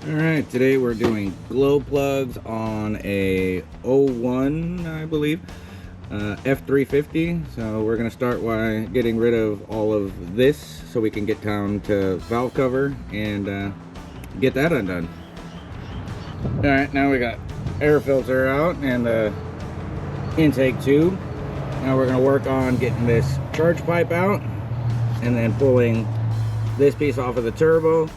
Alright, today we're doing glow plugs on a '01, I believe, F350. So we're going to start by getting rid of all of this so we can get down to valve cover and get that undone. Alright, now we got air filter out and the intake tube. Now we're going to work on getting this charge pipe out and then pulling this piece off of the turbo.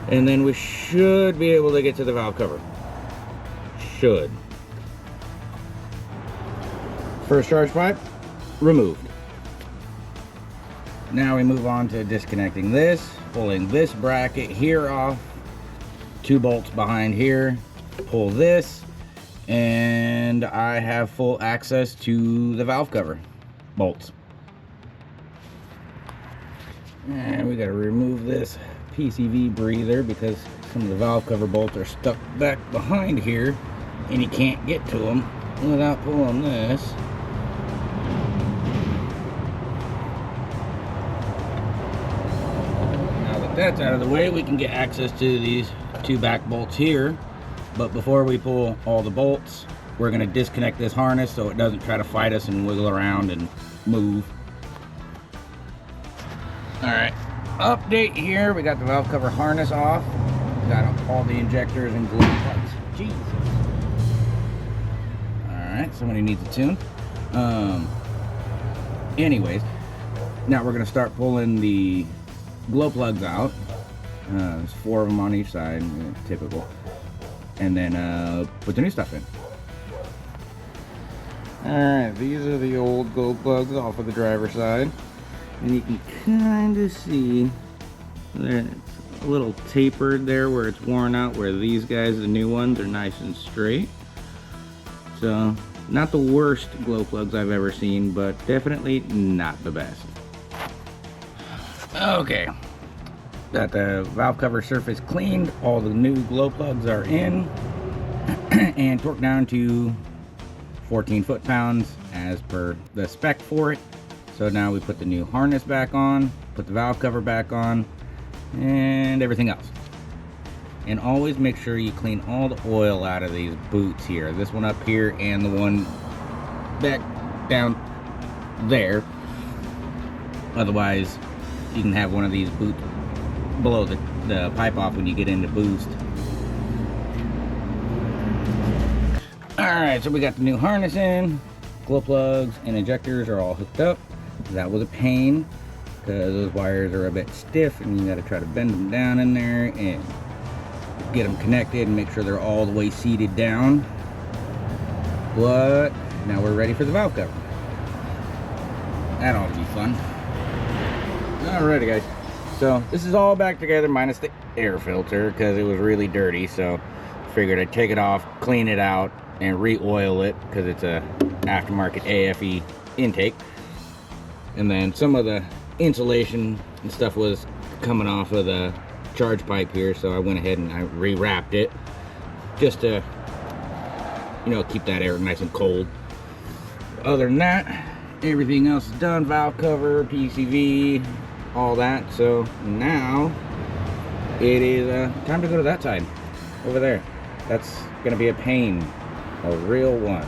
And then we should be able to get to the valve cover. Should. First charge pipe removed. Now we move on to disconnecting this, pulling this bracket here off, 2 bolts behind here, pull this, and I have full access to the valve cover bolts. And we got to remove this PCV breather because some of the valve cover bolts are stuck back behind here and you can't get to them without pulling this. Now that that's out of the way, we can get access to these 2 back bolts here. But before we pull all the bolts, we're going to disconnect this harness so it doesn't try to fight us and wiggle around and move. Alright, update here. We got the valve cover harness off. Got all the injectors and glue plugs. Jesus. Alright, somebody needs a tune. Anyways, now we're going to start pulling the glow plugs out. There's 4 of them on each side, typical. And then put the new stuff in. Alright, these are the old glow plugs off of the driver's side. And you can kind of see there, it's a little tapered there where it's worn out, where these guys, the new ones, are nice and straight. So, not the worst glow plugs I've ever seen, but definitely not the best. Okay, got the valve cover surface cleaned, all the new glow plugs are in, and torqued down to 14 foot-pounds as per the spec for it. So now we put the new harness back on, put the valve cover back on, and everything else. And always make sure you clean all the oil out of these boots here. This one up here and the one back down there. Otherwise, you can have one of these boots blow the pipe off when you get into boost. Alright, so we got the new harness in. Glow plugs and injectors are all hooked up. That was a pain because those wires are a bit stiff and you got to try to bend them down in there and get them connected and make sure they're all the way seated down. But now we're ready for the valve cover. That ought to be fun. Alrighty guys, so this is all back together minus the air filter because it was really dirty, so figured I'd take it off, clean it out, and re-oil it because it's a aftermarket AFE intake. And then some of the insulation and stuff was coming off of the charge pipe here, so I went ahead and I re-wrapped it just to, you know, keep that air nice and cold. Other than that, everything else is done. Valve cover, PCV, all that. So now it is time to go to that side over there. That's gonna be a pain, a real one.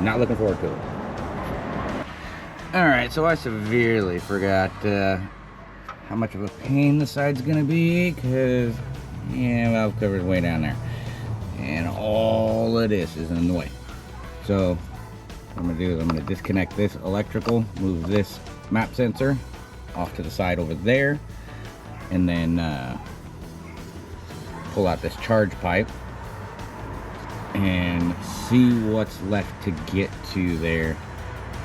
Not looking forward to it. Alright, so I severely forgot how much of a pain the side's gonna be, because yeah, valve cover's way down there and all of this is in the way. So what I'm gonna do is I'm gonna disconnect this electrical, move this map sensor off to the side over there, and then pull out this charge pipe and see what's left to get to there.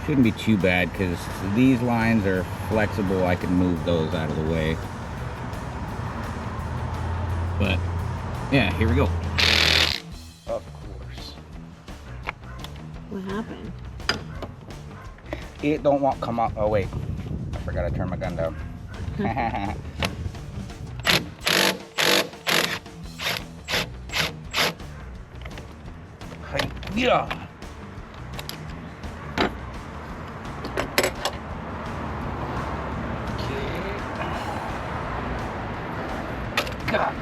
Shouldn't be too bad because these lines are flexible. I can move those out of the way. But yeah, here we go. Of course. What happened? It don't want come out. Oh wait, I forgot to turn my gun down. Yeah. God,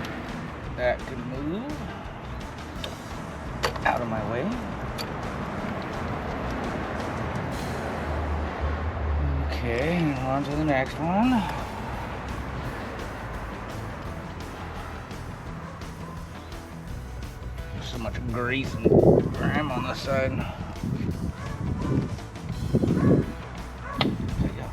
that can move out of my way. Okay, and on to the next one. There's so much grease and grime on this side. There you go.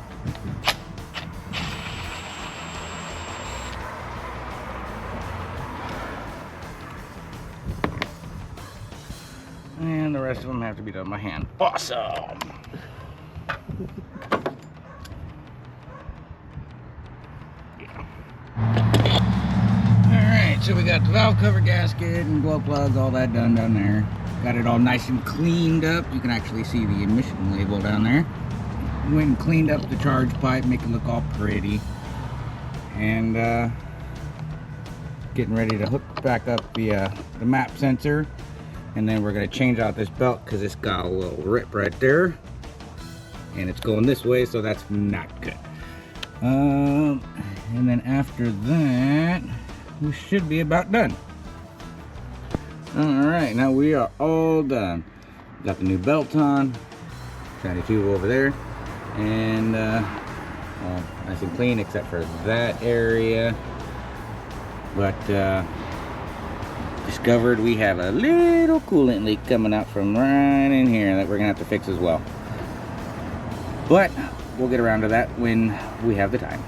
And the rest of them have to be done by hand. Awesome! Alright, so we got the valve cover gasket and glow plugs, all that done down there. Got it all nice and cleaned up. You can actually see the emission label down there. Went and cleaned up the charge pipe, make it look all pretty. And getting ready to hook back up the map sensor. And then we're going to change out this belt because it's got a little rip right there. And it's going this way, so that's not good. And then after that, we should be about done. Alright, now we are all done. Got the new belt on. Shiny tube over there. And all nice and clean except for that area. But discovered we have a little coolant leak coming out from right in here that we're gonna have to fix as well. But we'll get around to that when we have the time.